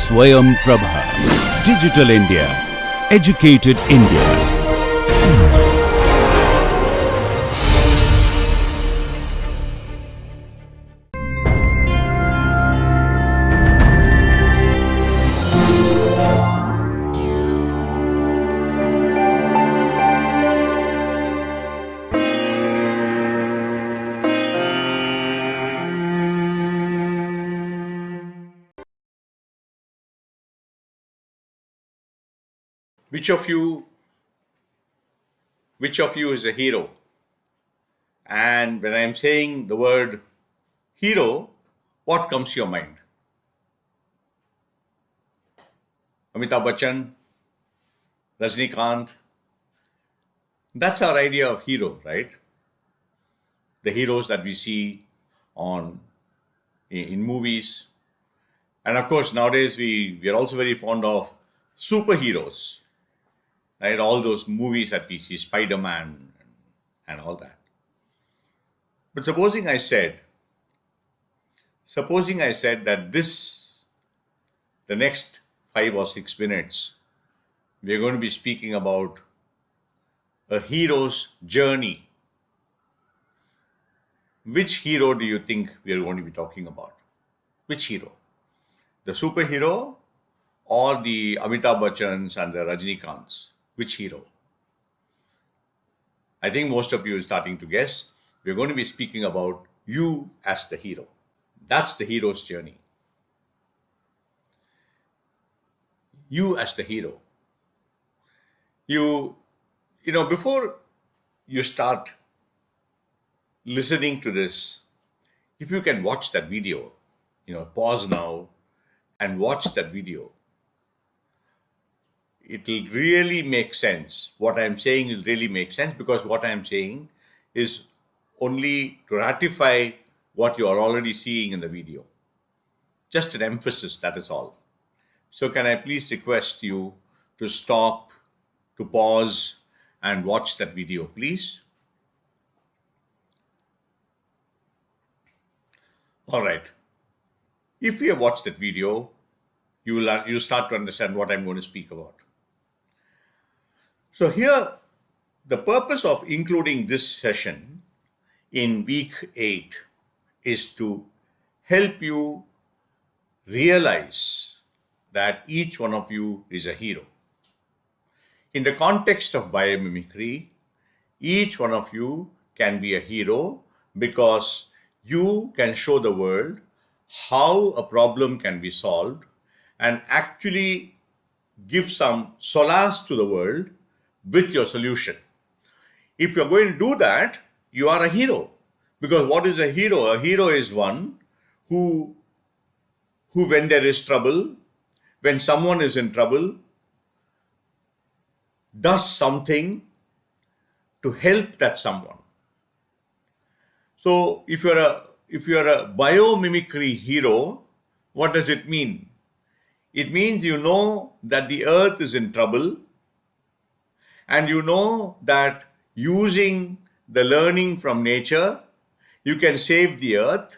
Swayam Prabha. Digital India. Educated India. Which of you is a hero? And when I'm saying the word hero, what comes to your mind? Amitabh Bachchan, Rajnikant. That's our idea of hero, right? The heroes that we see in movies. And of course, nowadays we are also very fond of superheroes, right? All those movies that we see, Spider-Man and all that. But supposing I said that the next 5 or 6 minutes, we're going to be speaking about a hero's journey. Which hero do you think we are going to be talking about? Which hero? The superhero or the Amitabh Bachchans and the Rajnikants? Which hero? I think most of you are starting to guess. We're going to be speaking about you as the hero. That's the hero's journey. You as the hero. Before you start listening to this, if you can watch that video, pause now and watch that video. It'll really make sense. What I'm saying will really make sense, because what I'm saying is only to ratify what you are already seeing in the video. Just an emphasis, that is all. So can I please request you to stop, to pause and watch that video, please? All right. If you have watched that video, you'll start to understand what I'm going to speak about. So here, the purpose of including this session in week 8 is to help you realize that each one of you is a hero. In the context of biomimicry, each one of you can be a hero because you can show the world how a problem can be solved and actually give some solace to the world with your solution. If you're going to do that, you are a hero. Because what is a hero? A hero is one who when there is trouble, when someone is in trouble, does something to help that someone. So if you're a biomimicry hero, what does it mean? It means you know that the earth is in trouble, and you know that using the learning from nature, you can save the earth.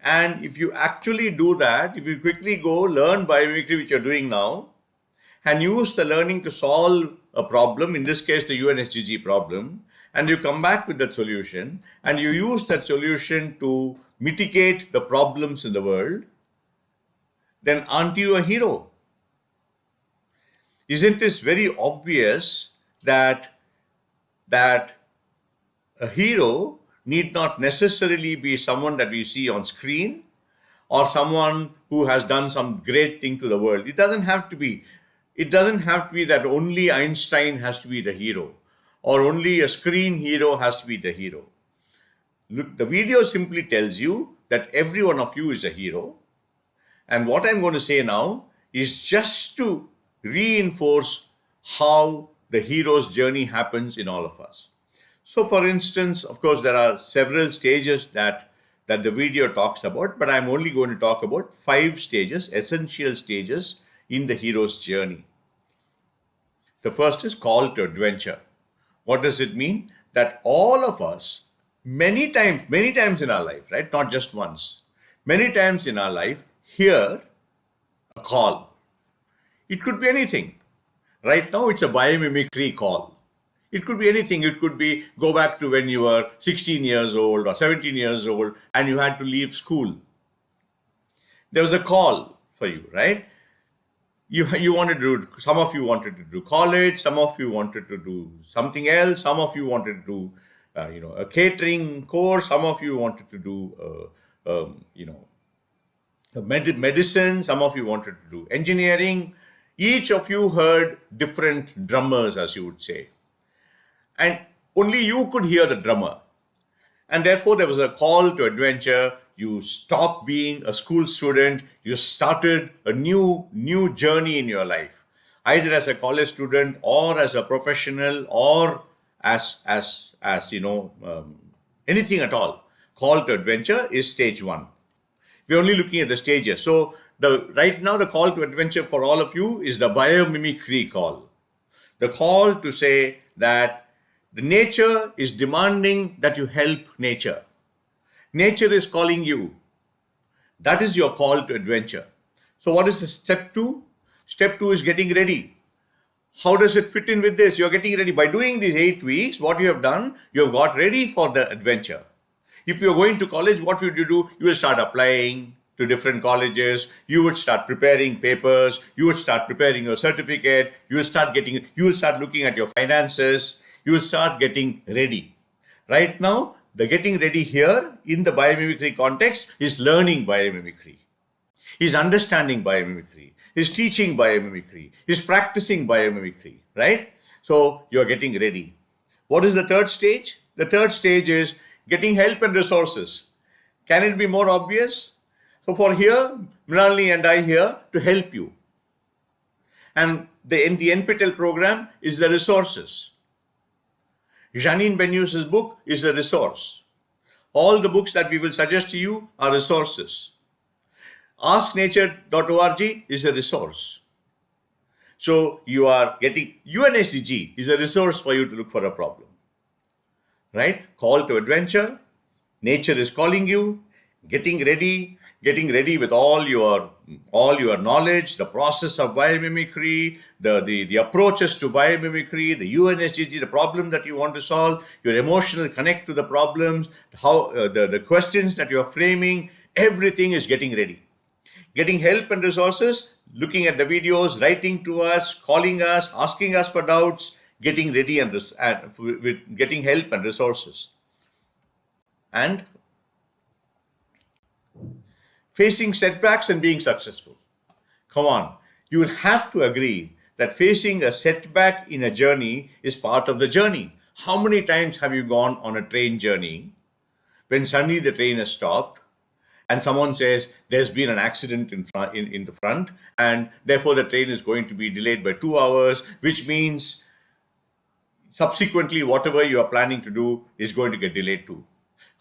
And if you actually do that, if you quickly go learn biomimicry, which you're doing now, and use the learning to solve a problem, in this case, the UNSDG problem, and you come back with that solution, and you use that solution to mitigate the problems in the world, then aren't you a hero? Isn't this very obvious that a hero need not necessarily be someone that we see on screen or someone who has done some great thing to the world? It doesn't have to be. It doesn't have to be that only Einstein has to be the hero or only a screen hero has to be the hero. Look, the video simply tells you that every one of you is a hero. And what I'm going to say now is just to reinforce how the hero's journey happens in all of us. So for instance, of course, there are several stages that the video talks about, but I'm only going to talk about 5 stages, essential stages in the hero's journey. The first is call to adventure. What does it mean? That all of us, many times in our life, right? Not just once, many times in our life, hear a call. It could be anything. Right now, it's a biomimicry call. It could be anything. It could be go back to when you were 16 years old or 17 years old and you had to leave school. There was a call for you, right? You wanted to do, some of you wanted to do college, some of you wanted to do something else, some of you wanted to do, a catering course, some of you wanted to do, medicine, some of you wanted to do engineering. Each of you heard different drummers, as you would say. And only you could hear the drummer. And therefore, there was a call to adventure. You stopped being a school student. You started a new journey in your life, either as a college student or as a professional or as anything at all. Call to adventure is stage one. We're only looking at the stages. So right now, the call to adventure for all of you is the biomimicry call. The call to say that the nature is demanding that you help nature. Nature is calling you. That is your call to adventure. So what is the step two? Step two is getting ready. How does it fit in with this? You're getting ready. By doing these 8 weeks, what you have done, you have got ready for the adventure. If you're going to college, what would you do? You will start applying to different colleges. You would start preparing papers. You would start preparing your certificate. You will start looking at your finances. You will start getting ready. Right now, the getting ready here in the biomimicry context is learning biomimicry, is understanding biomimicry, is teaching biomimicry, is practicing biomimicry, right? So you're getting ready. What is the third stage? The third stage is getting help and resources. Can it be more obvious? So for here, Mrinalini and I here to help you. And the NPTEL program is the resources. Janine Benyus's book is a resource. All the books that we will suggest to you are resources. AskNature.org is a resource. So you are getting UNSDG is a resource for you to look for a problem. Right? Call to adventure. Nature is calling you. Getting ready with all your knowledge, the process of biomimicry, the approaches to biomimicry, the UNSDG, the problem that you want to solve, your emotional connect to the problems, how the questions that you are framing, everything is getting ready. Getting help and resources, looking at the videos, writing to us, calling us, asking us for doubts, getting ready and with getting help and resources. And facing setbacks and being successful. Come on, you will have to agree that facing a setback in a journey is part of the journey. How many times have you gone on a train journey when suddenly the train has stopped and someone says there's been an accident in the front and therefore the train is going to be delayed by 2 hours, which means subsequently whatever you are planning to do is going to get delayed too.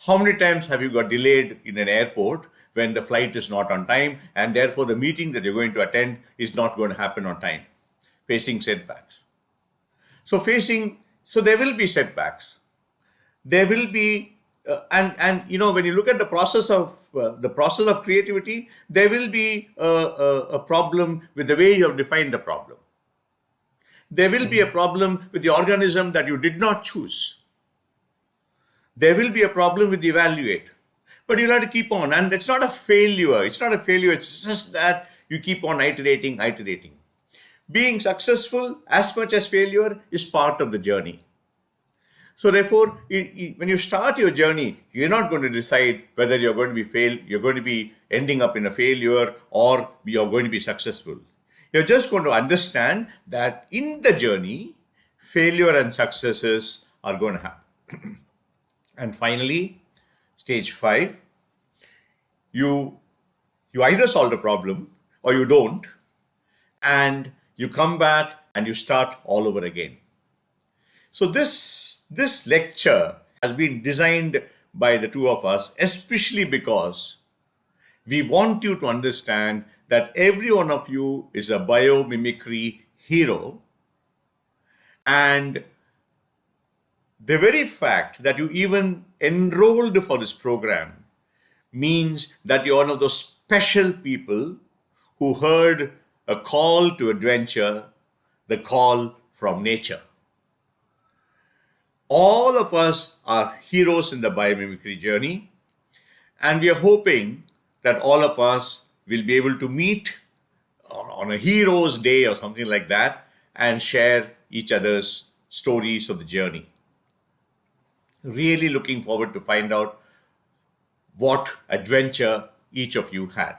How many times have you got delayed in an airport when the flight is not on time and therefore the meeting that you're going to attend is not going to happen on time? Facing setbacks. So there will be setbacks. There will be, when you look at the process of creativity, there will be a problem with the way you have defined the problem. There will be a problem with the organism that you did not choose. There will be a problem with the evaluate. But you'll have to keep on. And it's not a failure. It's just that you keep on iterating. Being successful as much as failure is part of the journey. So therefore, when you start your journey, you're not going to decide whether you're going to be ending up in a failure or you're going to be successful. You're just going to understand that in the journey, failure and successes are going to happen. And finally, stage 5, you either solve the problem or you don't, and you come back and you start all over again. So this lecture has been designed by the two of us, especially because we want you to understand that every one of you is a biomimicry hero, and the very fact that you even enrolled for this program means that you're one of those special people who heard a call to adventure, the call from nature. All of us are heroes in the biomimicry journey, and we are hoping that all of us will be able to meet on a hero's day or something like that and share each other's stories of the journey. Really looking forward to find out what adventure each of you had.